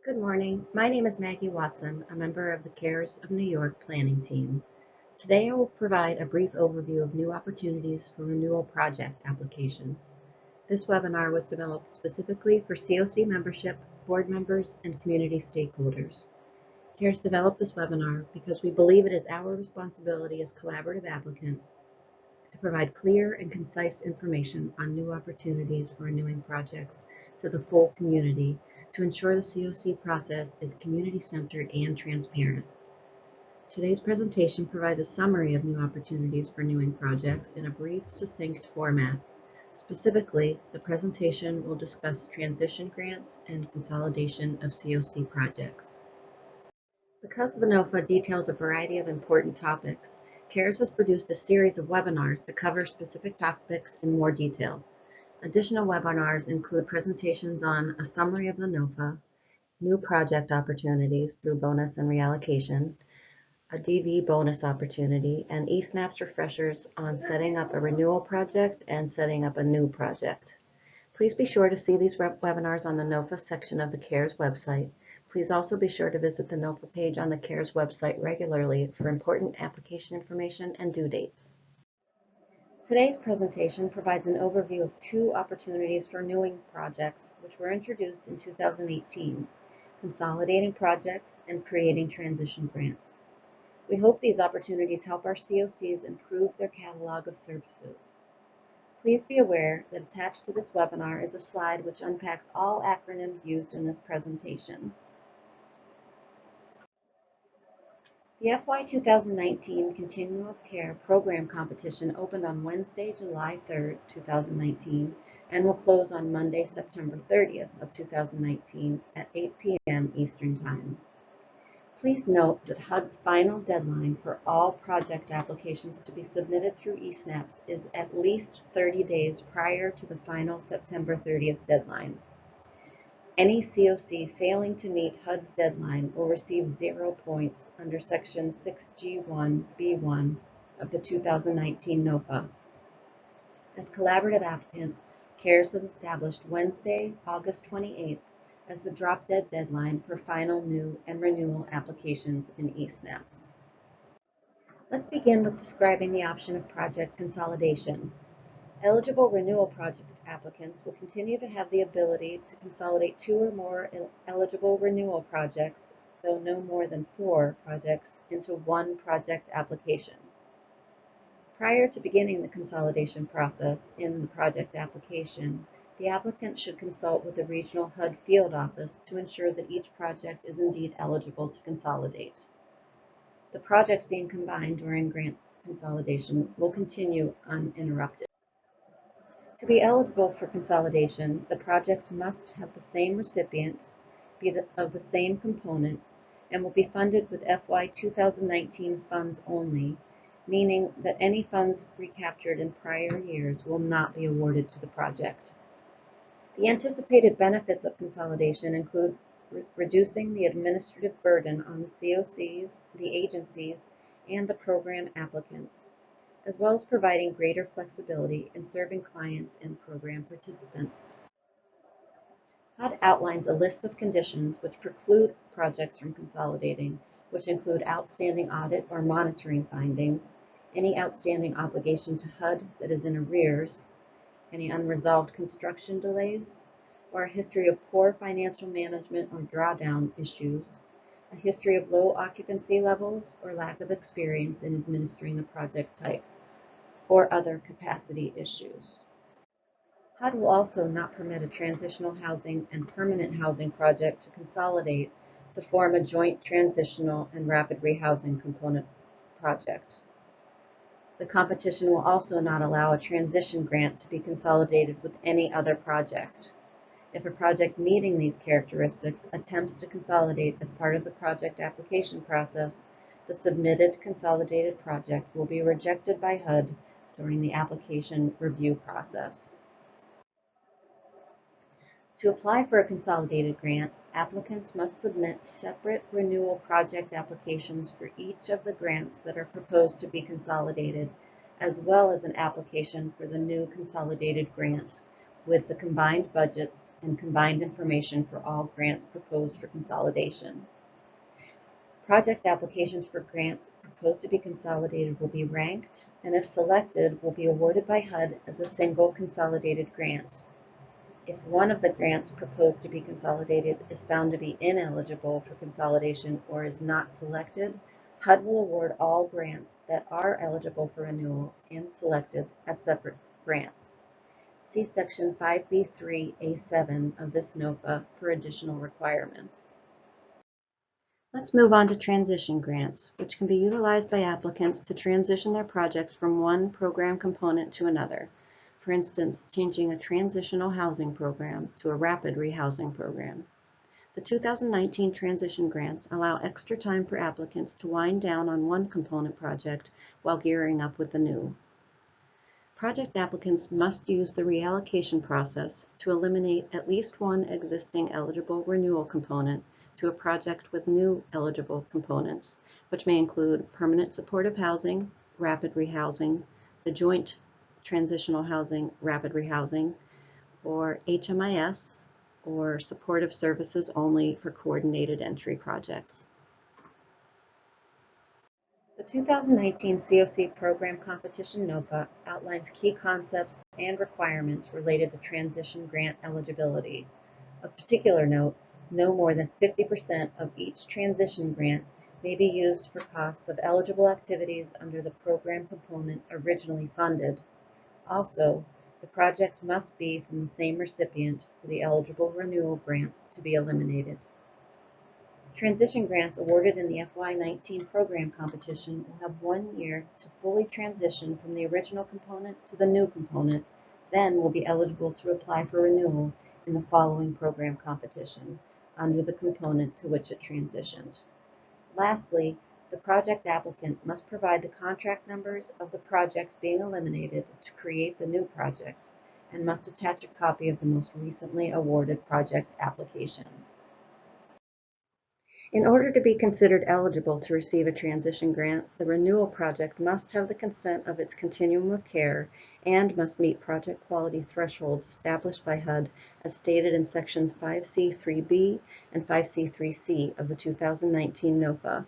Good morning. My name is Maggie Watson, a member of the CARES of New York planning team. Today I will provide a brief overview of new opportunities for renewal project applications. This webinar was developed specifically for COC membership, board members, and community stakeholders. CARES developed this webinar because we believe it is our responsibility as collaborative applicant to provide clear and concise information on new opportunities for renewing projects to the full community to ensure the COC process is community-centered and transparent. Today's presentation provides a summary of new opportunities for renewing projects in a brief, succinct format. Specifically, the presentation will discuss transition grants and consolidation of COC projects. Because the NOFA details a variety of important topics, CARES has produced a series of webinars that cover specific topics in more detail. Additional webinars include presentations on a summary of the NOFA, new project opportunities through bonus and reallocation, a DV bonus opportunity, and eSNAPS refreshers on setting up a renewal project and setting up a new project. Please be sure to see these webinars on the NOFA section of the CARES website. Please also be sure to visit the NOFA page on the CARES website regularly for important application information and due dates. Today's presentation provides an overview of two opportunities for renewing projects which were introduced in 2018, consolidating projects and creating transition grants. We hope these opportunities help our COCs improve their catalog of services. Please be aware that attached to this webinar is a slide which unpacks all acronyms used in this presentation. The FY 2019 Continuum of Care Program Competition opened on Wednesday, July 3, 2019, and will close on Monday, September 30th of 2019 at 8 p.m. Eastern Time. Please note that HUD's final deadline for all project applications to be submitted through eSNAPS is at least 30 days prior to the final September 30th deadline. Any COC failing to meet HUD's deadline will receive 0 points under Section 6G1B1 of the 2019 NOFA. As collaborative applicant, CARES has established Wednesday, August 28th as the drop-dead deadline for final new and renewal applications in eSNAPS. Let's begin with describing the option of project consolidation. Eligible renewal project applicants will continue to have the ability to consolidate 2 or more eligible renewal projects, though no more than 4 projects, into one project application. Prior to beginning the consolidation process in the project application, the applicant should consult with the regional HUD field office to ensure that each project is indeed eligible to consolidate. The projects being combined during grant consolidation will continue uninterrupted. To be eligible for consolidation, the projects must have the same recipient, be of the same component, and will be funded with FY 2019 funds only, meaning that any funds recaptured in prior years will not be awarded to the project. The anticipated benefits of consolidation include reducing the administrative burden on the COCs, the agencies, and the program applicants, as well as providing greater flexibility in serving clients and program participants. HUD outlines a list of conditions which preclude projects from consolidating, which include outstanding audit or monitoring findings, any outstanding obligation to HUD that is in arrears, any unresolved construction delays, or a history of poor financial management or drawdown issues, a history of low occupancy levels or lack of experience in administering the project type, or other capacity issues. HUD will also not permit a transitional housing and permanent housing project to consolidate to form a joint transitional and rapid rehousing component project. The competition will also not allow a transition grant to be consolidated with any other project. If a project meeting these characteristics attempts to consolidate as part of the project application process, the submitted consolidated project will be rejected by HUD during the application review process. To apply for a consolidated grant, applicants must submit separate renewal project applications for each of the grants that are proposed to be consolidated, as well as an application for the new consolidated grant, with the combined budget and combined information for all grants proposed for consolidation. Project applications for grants proposed to be consolidated will be ranked, and if selected, will be awarded by HUD as a single consolidated grant. If one of the grants proposed to be consolidated is found to be ineligible for consolidation or is not selected, HUD will award all grants that are eligible for renewal and selected as separate grants. See Section 5B3A7 of this NOFA for additional requirements. Let's move on to transition grants, which can be utilized by applicants to transition their projects from one program component to another. For instance, changing a transitional housing program to a rapid rehousing program. The 2019 transition grants allow extra time for applicants to wind down on one component project while gearing up with the new. Project applicants must use the reallocation process to eliminate at least one existing eligible renewal component to a project with new eligible components, which may include permanent supportive housing, rapid rehousing, the joint transitional housing, rapid rehousing, or HMIS, or supportive services only for coordinated entry projects. The 2019 COC Program Competition NOFA outlines key concepts and requirements related to transition grant eligibility. Of particular note, no more than 50% of each transition grant may be used for costs of eligible activities under the program component originally funded. Also, the projects must be from the same recipient for the eligible renewal grants to be eliminated. Transition grants awarded in the FY19 program competition will have 1 year to fully transition from the original component to the new component, then will be eligible to apply for renewal in the following program competition under the component to which it transitioned. Lastly, the project applicant must provide the contract numbers of the projects being eliminated to create the new project and must attach a copy of the most recently awarded project application. In order to be considered eligible to receive a transition grant, the renewal project must have the consent of its continuum of care and must meet project quality thresholds established by HUD as stated in sections 5C3B and 5C3C of the 2019 NOFA.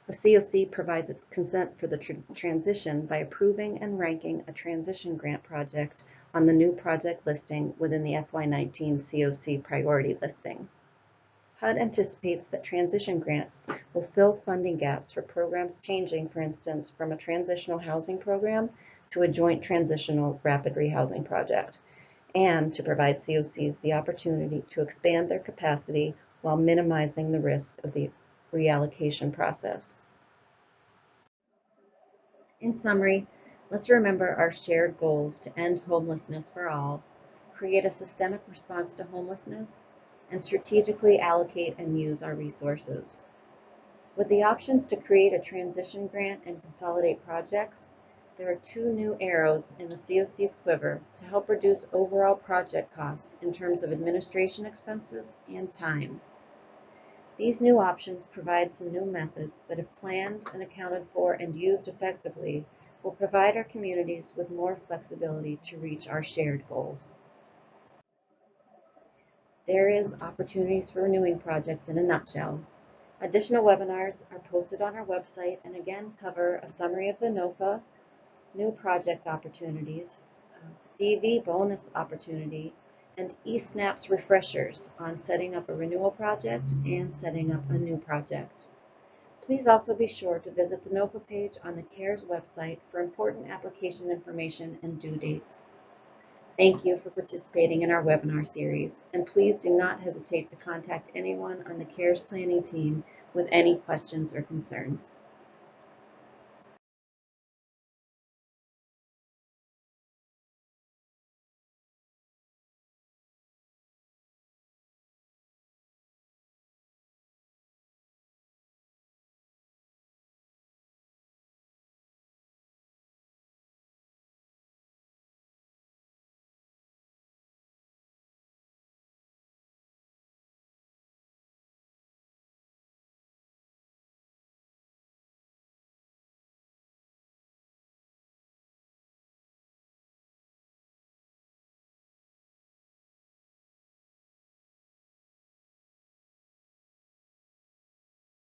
The COC provides its consent for the transition by approving and ranking a transition grant project on the new project listing within the FY19 COC priority listing. HUD anticipates that transition grants will fill funding gaps for programs changing, for instance, from a transitional housing program to a joint transitional rapid rehousing project, and to provide COCs the opportunity to expand their capacity while minimizing the risk of the reallocation process. In summary, let's remember our shared goals to end homelessness for all, create a systemic response to homelessness, and strategically allocate and use our resources. With the options to create a transition grant and consolidate projects, there are 2 new arrows in the COC's quiver to help reduce overall project costs in terms of administration expenses and time. These new options provide some new methods that, if planned and accounted for and used effectively, will provide our communities with more flexibility to reach our shared goals. There is opportunities for renewing projects in a nutshell. Additional webinars are posted on our website and again cover a summary of the NOFA, new project opportunities, DV bonus opportunity, and eSNAPS refreshers on setting up a renewal project and setting up a new project. Please also be sure to visit the NOFA page on the CARES website for important application information and due dates. Thank you for participating in our webinar series, and please do not hesitate to contact anyone on the CARES planning team with any questions or concerns.